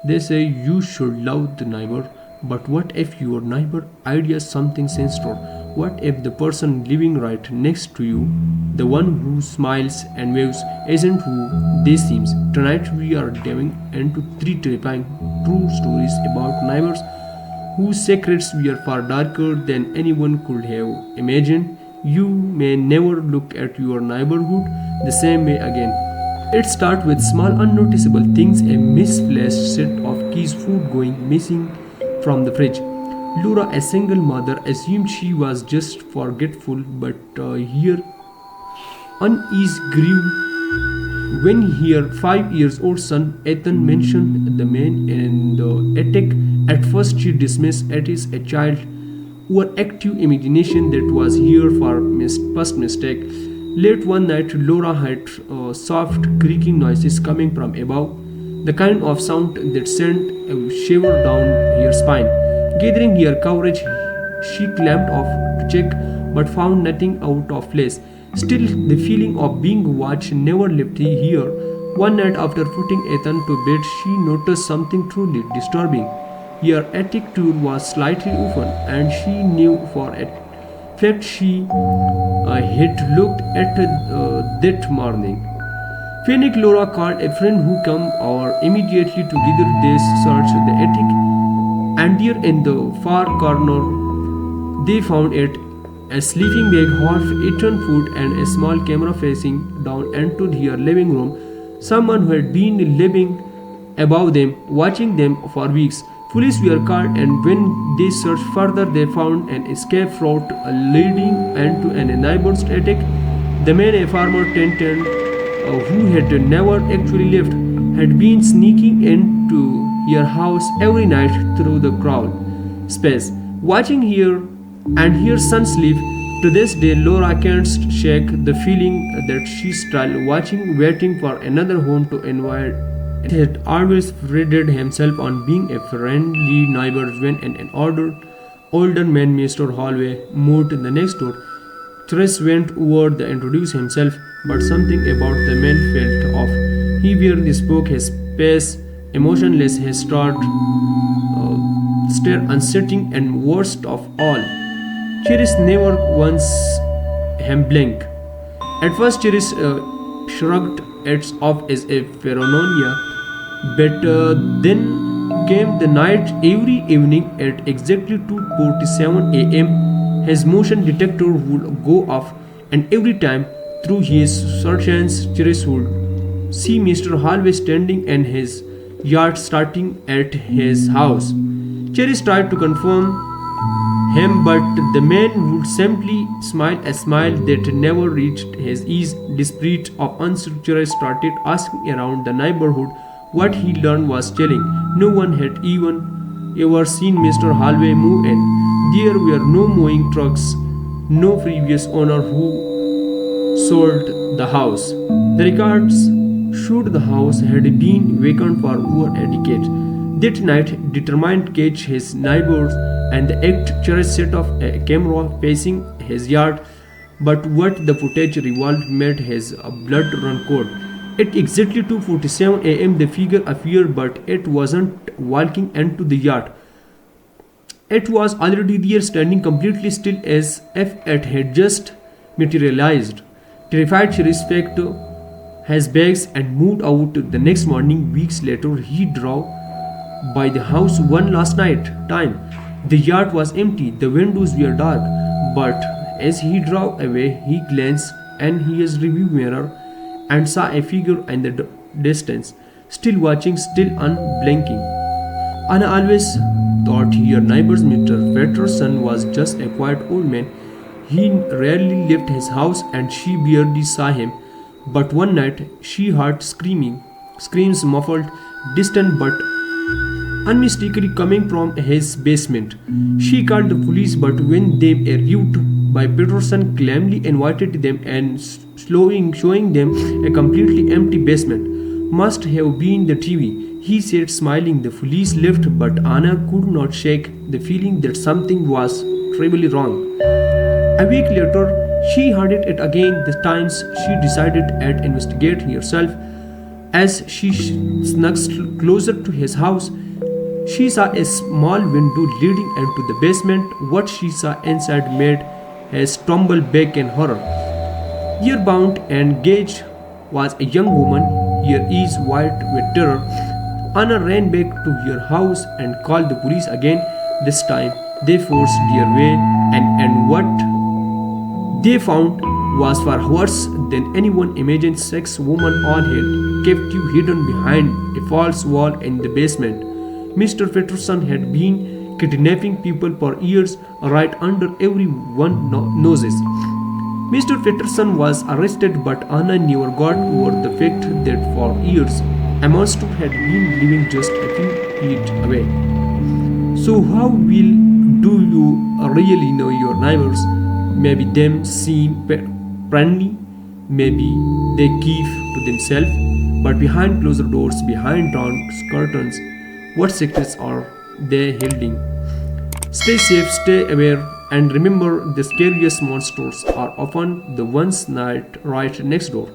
They say you should love the neighbor, but what if your neighbor ideas something sinister? What if the person living right next to you, the one who smiles and waves, isn't who they seems? Tonight we are diving into three terrifying true stories about neighbors whose secrets were far darker than anyone could have imagined. You may never look at your neighborhood the same way again. It starts with small unnoticeable things, a misplaced set of keys, food going missing from the fridge. Laura, a single mother, assumed she was just forgetful, but here unease grew when her 5 years old son Ethan mentioned the man in the attic. At first, she dismissed it as a child overactive imagination that was here for past mistake. Late one night, Laura heard soft creaking noises coming from above, the kind of sound that sent a shiver down her spine. Gathering her courage, she climbed off to check, but found nothing out of place. Still, the feeling of being watched never left her. One night, after putting Ethan to bed, she noticed something truly disturbing. Her attic door was slightly open, and she knew for a fact she had looked at that morning. Panic Laura called a friend who came over immediately. Together they searched the attic, and there in the far corner they found it, a sleeping bag, half-eaten food, and a small camera facing down into their living room. Someone who had been living above them, watching them for weeks. Police were called, and when they searched further, they found an escape route leading into a neighbor's attic. The man, a farmer tenant who had never actually left, had been sneaking into her house every night through the crawl space, watching her and her son sleep. To this day, Laura can't shake the feeling that she still watching, waiting for another home to invade. He had always prided himself on being a friendly neighbor. When an older man, Mr. Hallway, moved the next door, Chris went over to introduce himself, but something about the man felt off. He barely spoke, his face emotionless, his stare uncertain, and worst of all, Chris never once him blink. At first, Chris shrugged it off as a paranoia, but then came the night. Every evening at exactly 2:47 a.m., his motion detector would go off, and every time through his searches, Chris would see Mr. Hallway standing in his yard starting at his house. Chris tried to confirm him, but the man would simply smile, a smile that never reached his ears. Desperate of answer, Chris started asking around the neighborhood. What he learned was chilling. No one had even ever seen Mr. Hallway move in. There were no mowing trucks, no previous owner who sold the house. The records showed the house had been vacant for over a decade. That night, determined to catch his neighbors and the act, Chris set off a camera facing his yard, but what the footage revealed made his blood run cold. At exactly 2:47 a.m., the figure appeared, but it wasn't walking into the yard. It was already there, standing completely still as if it had just materialized. Terrified, Chris packed his bags and moved out. The next morning, weeks later, he drove by the house one last time. The yard was empty, the windows were dark, but as he drove away, he glanced in his rearview mirror and saw a figure in the distance, still watching, still unblinking. Anna always thought her neighbor's Mr. Patterson was just a quiet old man. He rarely left his house and she barely saw him. But one night she heard screams muffled, distant but unmistakably coming from his basement. She called the police, but when they arrived, by Peterson calmly invited them and showing them a completely empty basement. Must have been the TV, he said, smiling. The police left, but Anna could not shake the feeling that something was terribly wrong. A week later, she heard it again. This time she decided to investigate herself. As she snuck closer to his house, she saw a small window leading into the basement. What she saw inside made her stumble back in horror. Earbound and gagged was a young woman, her eyes wide with terror. Anna ran back to her house and called the police again. This time, they forced their way, and what they found was far worse than anyone imagined. Six women all had captive hidden behind a false wall in the basement. Mr. Peterson had been kidnapping people for years, right under everyone's noses. Mr. Peterson was arrested, but Anna never got over the fact that for years a monster had been living just a few feet away. So how will do you really know your neighbors? Maybe them seem friendly, maybe they keep to themselves, but behind closed doors, behind drawn curtains, what secrets are they holding? Stay safe, stay aware, and remember the scariest monsters are often the ones right next door.